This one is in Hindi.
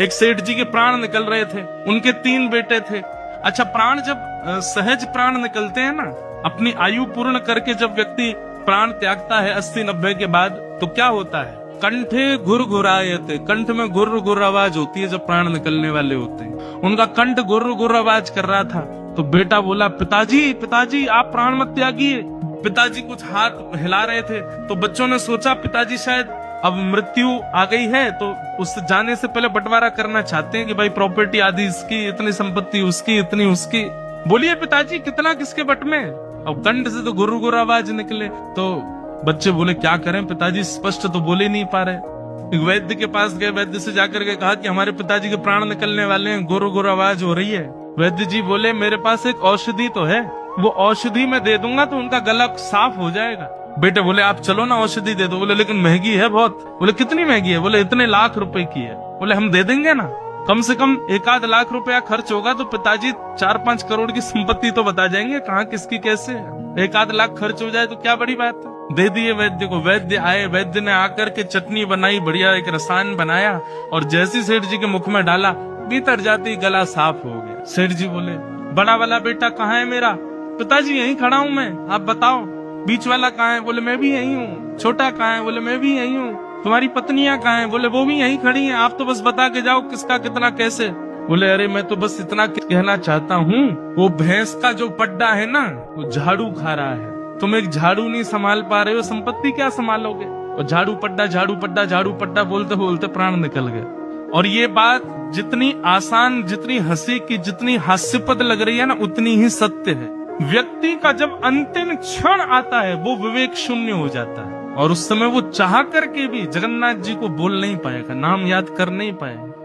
एक सेठ जी के प्राण निकल रहे थे, उनके 3 बेटे थे। अच्छा, प्राण जब सहज प्राण निकलते हैं ना, अपनी आयु पूर्ण करके जब व्यक्ति प्राण त्यागता है 80-90 के बाद, तो क्या होता है? कंठे घुरघुरायते, कंठ में गुर्र गुर्र आवाज होती है जब प्राण निकलने वाले होते हैं। उनका कंठ गुर्र गुर्र आवाज कर रहा था, तो बेटा बोला, पिताजी पिताजी आप प्राण मत त्यागिए। पिताजी कुछ हाथ हिला रहे थे, तो बच्चों ने सोचा पिताजी शायद अब मृत्यु आ गई है, तो उस जाने से पहले बंटवारा करना चाहते हैं कि भाई प्रॉपर्टी आदि इसकी, इतनी संपत्ति उसकी, इतनी उसकी। बोलिए पिताजी कितना किसके बट में? अब कंठ से तो गुर्र गुर्र आवाज निकले, तो बच्चे बोले क्या करें पिताजी, स्पष्ट तो बोले नहीं पा रहे। एक वैद्य के पास गए, वैद्य से जाकर के कहा कि हमारे पिताजी के प्राण निकलने वाले हैं, गुर्र गुर्र आवाज हो रही है। वैद्य जी बोले मेरे पास एक औषधि तो है, वो औषधि मैं दे दूंगा तो उनका गला साफ हो जाएगा। बेटे बोले आप चलो ना औषधि दे दो। बोले लेकिन महंगी है बहुत। बोले कितनी महंगी है? बोले इतने लाख रुपए की है। बोले हम दे देंगे ना, कम से कम 1-8 लाख रुपया खर्च होगा तो पिताजी 4-5 करोड़ की संपत्ति तो बता जाएंगे, कहाँ किसकी कैसे। 1-8 लाख खर्च हो जाए तो क्या बड़ी बात है। दे दिए वैद्य को। वैद्य आए, वैद्य ने आकर के चटनी बनाई, बढ़िया एक रसायन बनाया, और जैसी सेठ जी के मुख में डाला, भीतर जाते ही गला साफ हो गया। सेठ जी बोले बड़ा वाला बेटा कहाँ है मेरा? पिताजी यहीं खड़ा हूँ मैं, आप बताओ। बीच वाला कहाँ है? बोले मैं भी यहीं हूँ। छोटा कहाँ है? बोले मैं भी यहीं हूँ। तुम्हारी पत्नियां कहाँ है? बोले वो भी यहीं खड़ी हैं, आप तो बस बता के जाओ किसका कितना कैसे। बोले अरे मैं तो बस इतना कहना चाहता हूँ, वो भैंस का जो पड्डा है ना, वो झाड़ू खा रहा है। तुम एक झाड़ू नहीं संभाल पा रहे हो, संपत्ति क्या संभालोगे? और झाड़ू पड्डा झाड़ू पड्डा झाड़ू पड्डा बोलते बोलते प्राण निकल गए। और ये बात जितनी आसान, जितनी हंसी की, जितनी हास्यपद लग रही है ना, उतनी ही सत्य है। व्यक्ति का जब अंतिम क्षण आता है वो विवेक शून्य हो जाता है, और उस समय वो चाह करके भी जगन्नाथ जी को बोल नहीं पाएगा, नाम याद कर नहीं पाएगा।